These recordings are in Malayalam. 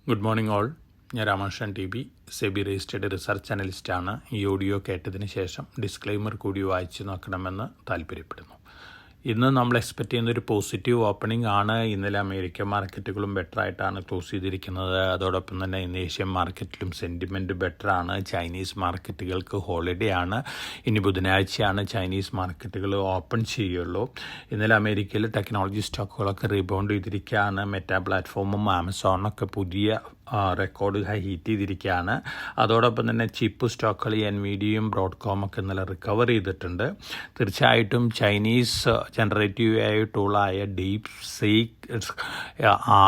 Good morning all. ഞാൻ Ramakrishnan T B, SEBI registered research അനലിസ്റ്റാണ്. ഈ ഓഡിയോ കേട്ടതിന് ശേഷം ഡിസ്ക്ലെയിമർ കൂടി വായിച്ചു നോക്കണമെന്ന് താല്പര്യപ്പെടുന്നു. ഇന്ന് നമ്മൾ എക്സ്പെക്റ്റ് ചെയ്യുന്നൊരു പോസിറ്റീവ് ഓപ്പണിംഗ് ആണ്. ഇന്നലെ അമേരിക്കൻ മാർക്കറ്റുകളും ബെറ്ററായിട്ടാണ് ക്ലോസ് ചെയ്തിരിക്കുന്നത്. അതോടൊപ്പം തന്നെ ഇന്ന് ഏഷ്യൻ മാർക്കറ്റിലും സെൻറ്റിമെൻറ്റ് ബെറ്ററാണ്. ചൈനീസ് മാർക്കറ്റുകൾക്ക് ഹോളിഡേ ആണ്. ഇനി ബുധനാഴ്ചയാണ് ചൈനീസ് മാർക്കറ്റുകൾ ഓപ്പൺ ചെയ്യുള്ളൂ. ഇന്നലെ അമേരിക്കയിൽ ടെക്നോളജി സ്റ്റോക്കുകളൊക്കെ റീബൗണ്ട് ചെയ്തിരിക്കുകയാണ്. മെറ്റാ പ്ലാറ്റ്ഫോമും ആമസോണൊക്കെ പുതിയ റെക്കോർഡ് ഹൈ ഹീറ്റ് ചെയ്തിരിക്കുകയാണ്. അതോടൊപ്പം തന്നെ ചിപ്പ് സ്റ്റോക്കുകൾ എൻവിഡിയും ബ്രോഡ്കോമൊക്കെ ഇന്നലെ റിക്കവർ ചെയ്തിട്ടുണ്ട്. തീർച്ചയായിട്ടും ചൈനീസ് ജനറേറ്റീവ് AI ടൂളായ ഡീപ് സീക്ക്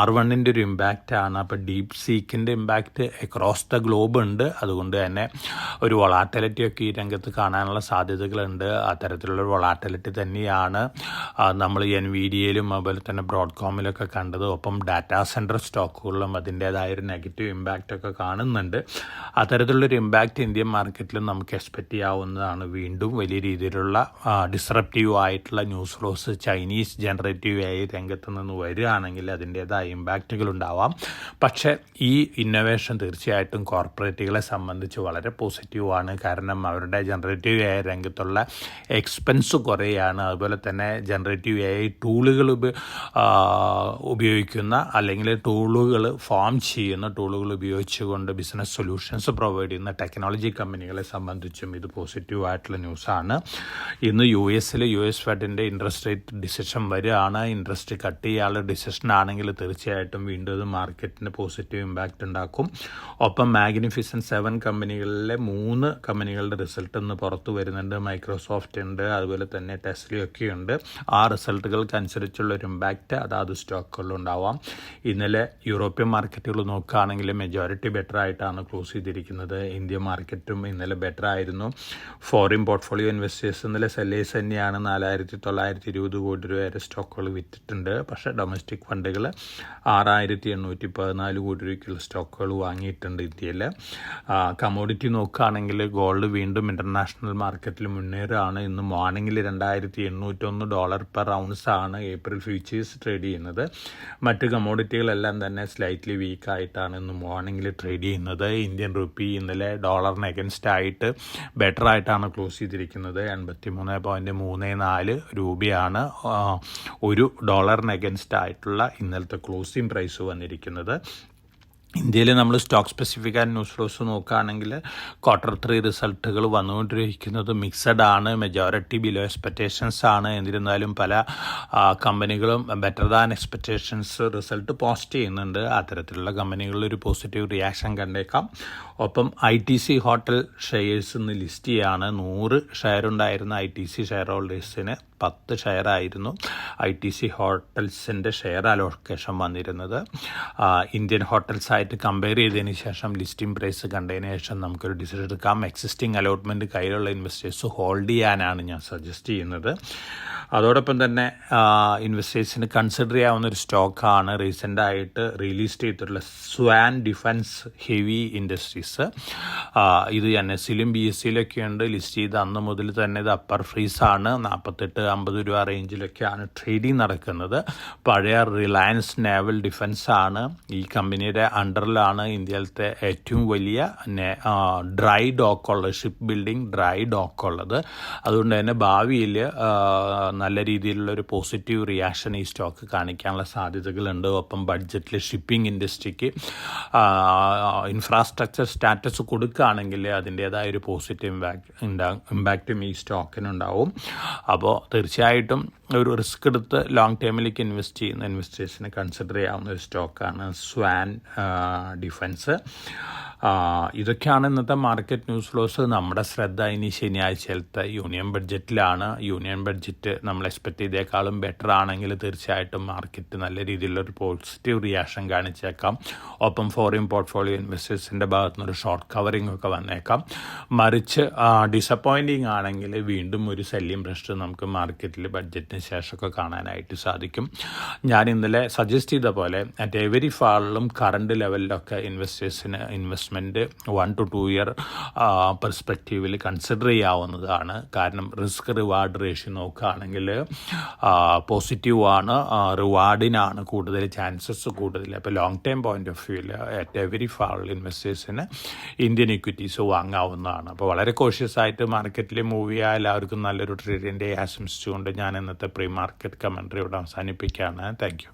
R1 ഒരു ഇമ്പാക്റ്റാണ്. അപ്പോൾ ഡീപ് സീക്കിൻ്റെ ഇമ്പാക്റ്റ് അക്രോസ് ദ ഗ്ലോബ് ഉണ്ട്. അതുകൊണ്ട് തന്നെ ഒരു വൊളാറ്റിലിറ്റിയൊക്കെ ഈ രംഗത്ത് കാണാനുള്ള സാധ്യതകളുണ്ട്. അത്തരത്തിലുള്ളൊരു വൊളാറ്റിലിറ്റി തന്നെയാണ് നമ്മൾ എൻവിഡിയയിലും അതുപോലെ തന്നെ ബ്രോഡ്കോമിലൊക്കെ കണ്ടത്. ഒപ്പം ഡാറ്റാ സെൻറ്റർ സ്റ്റോക്കുകളിലും അതിൻ്റേതായൊരു നെഗറ്റീവ് ഇമ്പാക്റ്റൊക്കെ കാണുന്നുണ്ട്. അത്തരത്തിലുള്ളൊരു ഇമ്പാക്റ്റ് ഇന്ത്യൻ മാർക്കറ്റിലും നമുക്ക് എക്സ്പെക്റ്റ് ചെയ്യാവുന്നതാണ്. വീണ്ടും വലിയ രീതിയിലുള്ള ഡിസ്റപ്റ്റീവ് ആയിട്ടുള്ള news flows Chinese generative AI രംഗത്ത് നിന്ന് വരികയാണെങ്കിൽ അതിൻ്റേതായ ഇമ്പാക്റ്റുകൾ ഉണ്ടാവാം. പക്ഷേ ഈ ഇന്നോവേഷൻ തീർച്ചയായിട്ടും കോർപ്പറേറ്റുകളെ സംബന്ധിച്ച് വളരെ പോസിറ്റീവാണ്. കാരണം അവരുടെ ജനറേറ്റീവ് AI രംഗത്തുള്ള എക്സ്പെൻസ് കുറയാണ്. അതുപോലെ തന്നെ ജനറേറ്റീവ് AI ടൂളുകൾ ഉപയോഗിക്കുന്ന അല്ലെങ്കിൽ ടൂളുകൾ ഫോം ചെയ്യുന്ന ടൂളുകൾ ഉപയോഗിച്ചുകൊണ്ട് ബിസിനസ് സൊല്യൂഷൻസ് പ്രൊവൈഡ് ചെയ്യുന്ന ടെക്നോളജി കമ്പനികളെ സംബന്ധിച്ചും ഇത് പോസിറ്റീവായിട്ടുള്ള ന്യൂസാണ്. ഇന്ന് US ഫെഡിൻ്റെ ഇൻട്രസ്റ്റ് റേറ്റ് ഡിസിഷൻ വരികയാണ്. ഇൻട്രസ്റ്റ് കട്ട് ചെയ്യാനുള്ള ഡിസിഷൻ ആണെങ്കിൽ തീർച്ചയായിട്ടും വീണ്ടും ഇത് മാർക്കറ്റിന് പോസിറ്റീവ് ഇമ്പാക്റ്റ് ഉണ്ടാക്കും. ഒപ്പം മാഗ്നിഫിസൻറ്റ് 7 കമ്പനികളിലെ 3 കമ്പനികളുടെ റിസൾട്ട് ഇന്ന് പുറത്തു വരുന്നുണ്ട്. മൈക്രോസോഫ്റ്റ് ഉണ്ട്, അതുപോലെ തന്നെ ടെസ്ലയൊക്കെ ഉണ്ട്. ആ റിസൾട്ടുകൾക്കനുസരിച്ചുള്ളൊരു ഇമ്പാക്റ്റ് അതാത് സ്റ്റോക്കുകളിലുണ്ടാവാം. ഇന്നലെ യൂറോപ്യൻ മാർക്കറ്റുകൾ നോക്കുകയാണെങ്കിൽ മെജോറിറ്റി ബെറ്റർ ആയിട്ടാണ് ക്ലോസ് ചെയ്തിരിക്കുന്നത്. ഇന്ത്യൻ മാർക്കറ്റും ഇന്നലെ ബെറ്റർ ആയിരുന്നു. ഫോറിൻ പോർട്ട്ഫോളിയോ ഇൻവെസ്റ്റേഴ്സ് ഇന്നലെ സെല്ലേഴ്സ് തന്നെയാണ്. 4,920 കോടി രൂപ വരെ സ്റ്റോക്കുകൾ വിറ്റിട്ടുണ്ട്. പക്ഷേ ഡൊമസ്റ്റിക് ഫണ്ടുകൾ 6,814 കോടി രൂപയ്ക്കുള്ള സ്റ്റോക്കുകൾ വാങ്ങിയിട്ടുണ്ട് ഇന്ത്യയിൽ. കമോഡിറ്റി നോക്കുകയാണെങ്കിൽ ഗോൾഡ് വീണ്ടും ഇൻ്റർനാഷണൽ മാർക്കറ്റിൽ മുന്നേറുകയാണ്. ഇന്ന് മോർണിംഗിൽ $2,801 പെർ ഔൺസ് ആണ് ഏപ്രിൽ ഫ്യൂച്ചേഴ്സ് ട്രേഡ് ചെയ്യുന്നത്. മറ്റ് കമോഡിറ്റികളെല്ലാം തന്നെ സ്ലൈറ്റ്ലി വീക്കായിട്ടാണ് ഇന്ന് മോർണിംഗിൽ ട്രേഡ് ചെയ്യുന്നത്. ഇന്ത്യൻ റുപ്പി ഇന്നലെ ഡോളറിന് അഗൻസ്റ്റ് ആയിട്ട് ബെറ്റർ ആയിട്ടാണ് ക്ലോസ് ചെയ്തിരിക്കുന്നത്. 83.34 രൂപയാണ് ഒരു ഡോളറിന് അഗൻസ്റ്റ് ആയിട്ടുള്ള ഇന്നലത്തെ ക്ലോസിംഗ് പ്രൈസ് വന്നിരിക്കുന്നത്. ഇന്ത്യയിൽ നമ്മൾ stock specific and news flows നോക്കുകയാണെങ്കിൽ Q3 റിസൾട്ടുകൾ വന്നുകൊണ്ടിരിക്കുന്നത് മിക്സഡ് ആണ്. മെജോറിറ്റി ബിലോ എക്സ്പെക്റ്റേഷൻസ് ആണ്. എന്നിരുന്നാലും പല കമ്പനികളും better than expectations result post ചെയ്യുന്നുണ്ട്. അത്തരത്തിലുള്ള കമ്പനികളിൽ ഒരു പോസിറ്റീവ് റിയാക്ഷൻ കണ്ടേക്കാം. ഒപ്പം ITC ഹോട്ടൽ ഷെയർസ് ഇന്ന് ലിസ്റ്റ് ചെയ്യാണ്. 100 ഷെയർ ഉണ്ടായിരുന്ന ITC ഷെയർ ഹോൾഡേഴ്സിന് 10 ഷെയറായിരുന്നു ITC ഹോട്ടൽസിൻ്റെ ഷെയർ അലോക്കേഷൻ വന്നിരുന്നത്. ഇന്ത്യൻ ഹോട്ടൽസായിട്ട് കമ്പയർ ചെയ്തതിന് ശേഷം ലിസ്റ്റിംഗ് പ്രൈസ് കണ്ടതിന് ശേഷം നമുക്കൊരു ഡിസിഷൻ എടുക്കാം. എക്സിസ്റ്റിംഗ് അലോട്ട്മെൻറ്റ് കയ്യിലുള്ള ഇൻവെസ്റ്റേഴ്സ് ഹോൾഡ് ചെയ്യാനാണ് ഞാൻ സജസ്റ്റ് ചെയ്യുന്നത്. അതോടൊപ്പം തന്നെ ഇൻവെസ്റ്റേഴ്സിന് കൺസിഡർ ചെയ്യാവുന്ന ഒരു സ്റ്റോക്കാണ് റീസെൻ്റായിട്ട് റിലീസ് ചെയ്തിട്ടുള്ള സ്വാൻ ഡിഫൻസ് ഹെവി ഇൻഡസ്ട്രീസ്. ഇത് NSEയിലും BSEയിലൊക്കെ ഉണ്ട്. ലിസ്റ്റ് ചെയ്ത് അന്ന് മുതൽ തന്നെ ഇത് അപ്പർ ഫ്രീസാണ്. 48-50 രൂപ റേഞ്ചിലൊക്കെയാണ് ട്രേഡിങ് നടക്കുന്നത്. പഴയ റിലയൻസ് നേവൽ ഡിഫൻസ് ആണ്. ഈ കമ്പനിയുടെ അണ്ടറിലാണ് ഇന്ത്യയിലത്തെ ഏറ്റവും വലിയ ഡ്രൈ ഡോക്കുള്ളത്, ഷിപ്പ് ബിൽഡിംഗ് ഡ്രൈ ഡോക്കുള്ളത്. അതുകൊണ്ട് തന്നെ ഭാവിയിൽ നല്ല രീതിയിലുള്ളൊരു പോസിറ്റീവ് റിയാക്ഷൻ ഈ സ്റ്റോക്ക് കാണിക്കാനുള്ള സാധ്യതകളുണ്ട്. ഒപ്പം ബഡ്ജറ്റിൽ ഷിപ്പിംഗ് ഇൻഡസ്ട്രിക്ക് ഇൻഫ്രാസ്ട്രക്ചർ സ്റ്റാറ്റസ് കൊടുക്കുകയാണെങ്കിൽ അതിൻ്റേതായൊരു പോസിറ്റീവ് ഇമ്പാക്റ്റും ഈ സ്റ്റോക്കിനുണ്ടാവും. അപ്പോൾ തീർച്ചയായിട്ടും ഒരു റിസ്ക് എടുത്ത് ലോങ് ടേമിലേക്ക് ഇൻവെസ്റ്റ് ചെയ്യുന്ന ഇൻവെസ്റ്റേഴ്സിന് കൺസിഡർ ചെയ്യാവുന്ന ഒരു സ്റ്റോക്കാണ് സ്വാൻ ഡിഫൻസ്. ഇതൊക്കെയാണ് ഇന്നത്തെ മാർക്കറ്റ് ന്യൂസ് ഫ്ലോസ്. നമ്മുടെ ശ്രദ്ധ ഇനി ശനിയാഴ്ചയിലത്തെ യൂണിയൻ ബഡ്ജറ്റിലാണ്. യൂണിയൻ ബഡ്ജറ്റ് നമ്മൾ എക്സ്പെക്റ്റ് ചെയ്തേക്കാളും ബെറ്റർ ആണെങ്കിൽ തീർച്ചയായിട്ടും മാർക്കറ്റ് നല്ല രീതിയിലൊരു പോസിറ്റീവ് റിയാക്ഷൻ കാണിച്ചേക്കാം. ഒപ്പം ഫോറിൻ പോർട്ട്ഫോളിയോ ഇൻവെസ്റ്റേഴ്സിൻ്റെ ഭാഗത്തു നിന്നൊരു ഷോർട്ട് കവറിംഗ് ഒക്കെ വന്നേക്കാം. മറിച്ച് ഡിസപ്പോയിൻറ്റിങ് ആണെങ്കിൽ വീണ്ടും ഒരു സെല്ലിംഗ് പ്രഷർ നമുക്ക് മാർക്കറ്റിൽ ബഡ്ജറ്റിന് മാസത്തിന് ശേഷമൊക്കെ കാണാനായിട്ട് സാധിക്കും. ഞാൻ ഇന്നലെ സജസ്റ്റ് ചെയ്ത പോലെ അറ്റ് എവരി ഫാളിലും കറണ്ട് ലെവലിലൊക്കെ ഇൻവെസ്റ്റ്മെൻറ്റ് 1 to 2 ഇയർ പെർസ്പെക്റ്റീവിൽ കൺസിഡർ ചെയ്യാവുന്നതാണ്. കാരണം റിസ്ക് റിവാർഡ് റേഷ്യോ നോക്കുകയാണെങ്കിൽ പോസിറ്റീവാണ്, റിവാർഡിനാണ് കൂടുതൽ ചാൻസസ് കൂടുതൽ. അപ്പോൾ ലോങ് ടൈം പോയിൻ്റ് ഓഫ് വ്യൂവിൽ അറ്റ് എവരി ഫാൾ ഇൻവെസ്റ്റേഴ്സിന് ഇന്ത്യൻ ഇക്വിറ്റീസ് വാങ്ങാവുന്നതാണ്. അപ്പോൾ വളരെ കോഷ്യസ് ആയിട്ട് മാർക്കറ്റിൽ മൂവ് ചെയ്യുക. എല്ലാവർക്കും നല്ലൊരു ട്രേഡിംഗ് ഡേ ആശംസിച്ചുകൊണ്ട് ഞാൻ ഇന്നത്തെ പ്രീ മാർക്കറ്റ് കമൻട്രി ഇവിടെ അവസാനിപ്പിക്കുകയാണ്. Thank you.